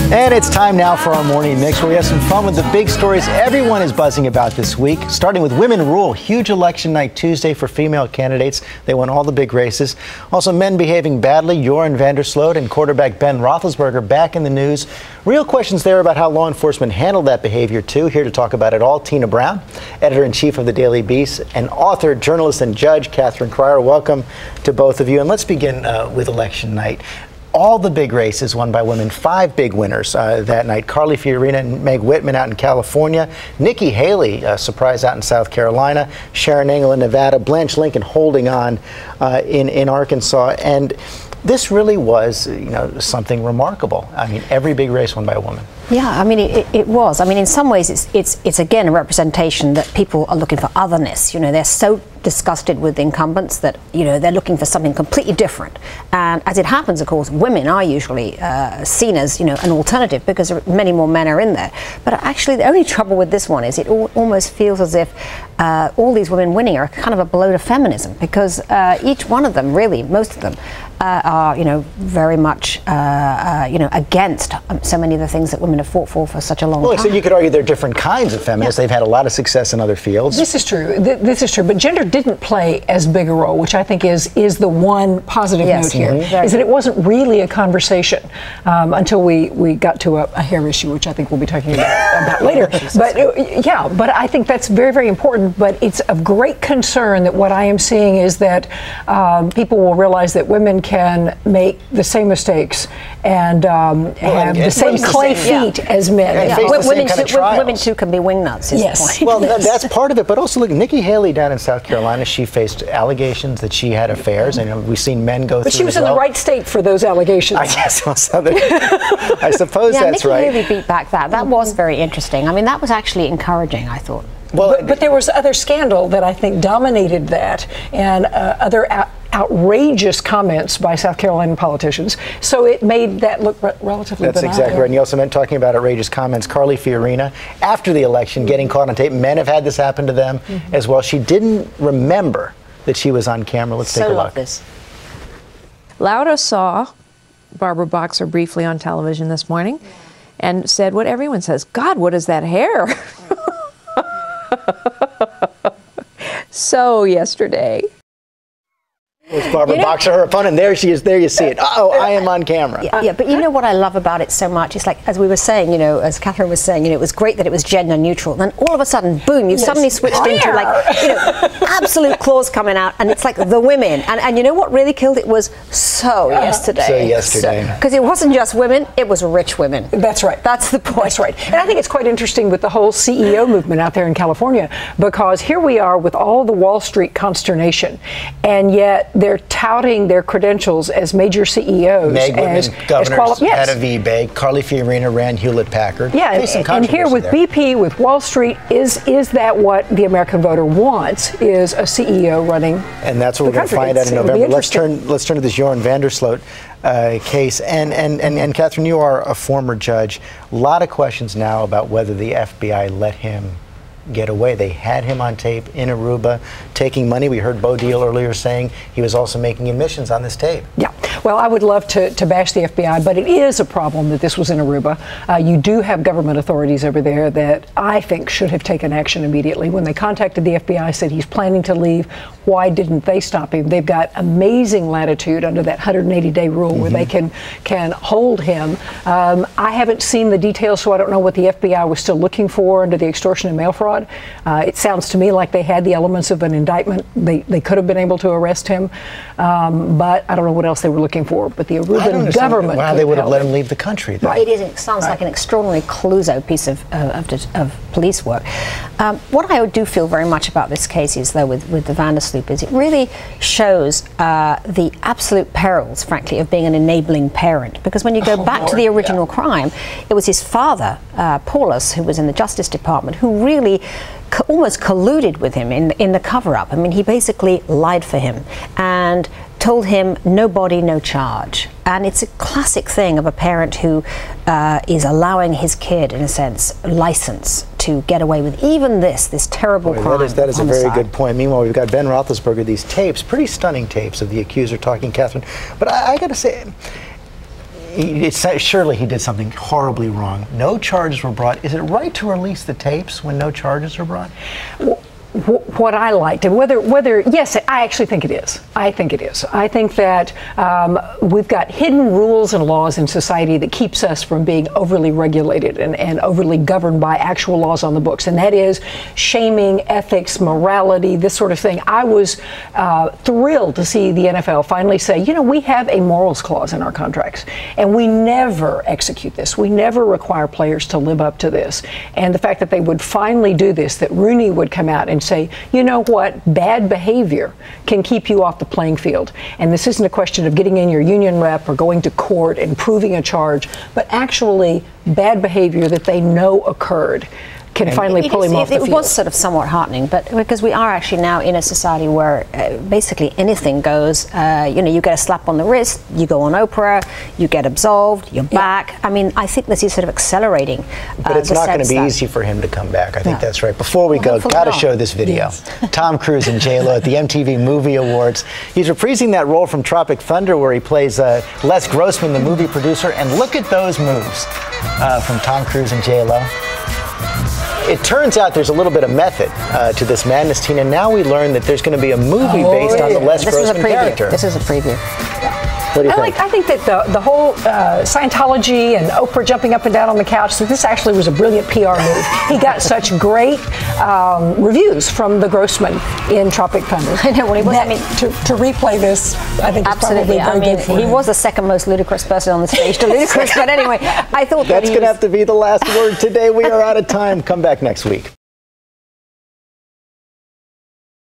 And it's time now for our morning mix, where we have some fun with the big stories everyone is buzzing about this week, starting with women rule. Huge election night Tuesday for female candidates. They won all the big races. Also, men behaving badly. Joran and quarterback Ben Roethlisberger back in the news. Real questions there about how law enforcement handled that behavior, too. Here to talk about it all, Tina Brown, editor-in-chief of the Daily Beast, and author, journalist, and judge, Catherine Crier. Welcome to both of you. And let's begin with election night. All the big races won by women, 5 big winners that night. Carly Fiorina and Meg Whitman out in California. Nikki Haley, surprise out in South Carolina. Sharon Engel in Nevada. Blanche Lincoln holding on in Arkansas. And this really was, something remarkable. I mean, every big race won by a woman. Yeah, I mean, it was. I mean, in some ways, it's again a representation that people are looking for otherness. They're so disgusted with incumbents that, they're looking for something completely different. And as it happens, of course, women are usually seen as, an alternative because many more men are in there. But actually, the only trouble with this one is it almost feels as if all these women winning are kind of a blow to feminism, because each one of them, really, most of them, are, very much, against so many of the things that women have fought for such a long time. So you could argue they're different kinds of feminists. Yeah. They've had a lot of success in other fields. This is true. This is true. But gender didn't play as big a role, which I think is the one positive note here, is that it wasn't really a conversation until we got to a hair issue, which I think we'll be talking about later. But I think that's very, very important. But it's of great concern that what I am seeing is that people will realize that women can make the same mistakes and have the same clay feet as men. Women too can be wingnuts. Is the point. Well, that's part of it. But also, look, Nikki Haley down in South Carolina, she faced allegations that she had affairs, and we've seen men go through. But she was in the right state for those allegations. I guess. I suppose that's Nikki right. Haley beat back that. That was very interesting. I mean, that was actually encouraging, I thought. Well, but there was other scandal that I think dominated that, and other outrageous comments by South Carolina politicians. So it made that look relatively benign. That's exactly right. And you also meant talking about outrageous comments. Carly Fiorina, after the election, getting caught on tape. Men have had this happen to them as well. She didn't remember that she was on camera. Let's take a look. This. Laura saw Barbara Boxer briefly on television this morning and said what everyone says, God, what is that hair? So yesterday. Was Barbara Boxer her opponent? There she is. There you see it. Uh-oh, I am on camera. Yeah, but you know what I love about it so much? It's like, as we were saying, as Catherine was saying, it was great that it was gender neutral. Then all of a sudden, boom, you suddenly switched into absolute claws coming out, and it's like the women. And you know what really killed it was yesterday. Because it wasn't just women, it was rich women. That's right. That's the point. That's right. And I think it's quite interesting with the whole CEO movement out there in California, because here we are with all the Wall Street consternation, and yet they're touting their credentials as major CEOs. Meg Whitman, governor, head of eBay. Carly Fiorina ran Hewlett-Packard. Yeah, and here with BP, with Wall Street, is that what the American voter wants, is a CEO running? And that's what we're going to find out in November. Let's turn to this Joran case. And Catherine, you are a former judge. A lot of questions now about whether the FBI let him get away. They had him on tape in Aruba taking money. We heard Bo Deal earlier saying he was also making admissions on this tape. Yeah. Well, I would love to bash the FBI, but it is a problem that this was in Aruba. You do have government authorities over there that I think should have taken action immediately. When they contacted the FBI, said he's planning to leave. Why didn't they stop him? They've got amazing latitude under that 180-day rule where they can hold him. I haven't seen the details, so I don't know what the FBI was still looking for under the extortion and mail fraud. It sounds to me like they had the elements of an indictment. They could have been able to arrest him, but I don't know what else they were looking for. But the Aruban government, why they would have let him leave the country, though. It sounds like an extraordinary Clouseau piece of police work. What I do feel very much about this case is, though, with the Vandersloot, is it really shows the absolute perils, frankly, of being an enabling parent. Because when you go back to the original crime, it was his father, Paulus, who was in the Justice Department, who really almost colluded with him in the cover-up. I mean, he basically lied for him and told him no body, no charge. And it's a classic thing of a parent who is allowing his kid, in a sense, license to get away with even this terrible crime. That is a very good point. Meanwhile, we've got Ben Roethlisberger, these tapes, pretty stunning tapes of the accuser talking, Catherine. But I got to say, Surely he did something horribly wrong. No charges were brought. Is it right to release the tapes when no charges are brought? What I liked, and whether yes, I actually think it is. I think it is. I think that we've got hidden rules and laws in society that keeps us from being overly regulated and overly governed by actual laws on the books, and that is shaming, ethics, morality, this sort of thing. I was thrilled to see the NFL finally say, you know, we have a morals clause in our contracts, and we never execute this. We never require players to live up to this. And the fact that they would finally do this, that Rooney would come out and say, you know what, bad behavior can keep you off the playing field. And this isn't a question of getting in your union rep or going to court and proving a charge, but actually bad behavior that they know occurred can finally pull him off the field. It was sort of somewhat heartening, but because we are actually now in a society where basically anything goes. You know, you get a slap on the wrist, you go on Oprah, you get absolved, you're back. I mean, I think this is sort of accelerating. But it's not going to be easy for him to come back. I think that's right. Before we go, got to show this video. Yes. Tom Cruise and J-Lo at the MTV Movie Awards. He's reprising that role from Tropic Thunder where he plays Les Grossman, the movie producer. And look at those moves from Tom Cruise and J-Lo. It turns out there's a little bit of method to this madness, Tina. Now we learn that there's going to be a movie based on the Les Grossman character. This is a preview. What do you think? I think that the whole Scientology and Oprah jumping up and down on the couch, so this actually was a brilliant PR move. He got such great reviews from the Grossman in Tropic Thunder. I know what he was. I mean, to replay this, I think absolutely. It's probably very good for he him. was the second most ludicrous person on the stage to ludicrous. But anyway, I thought that's going to have to be the last word today. We are out of time. Come back next week.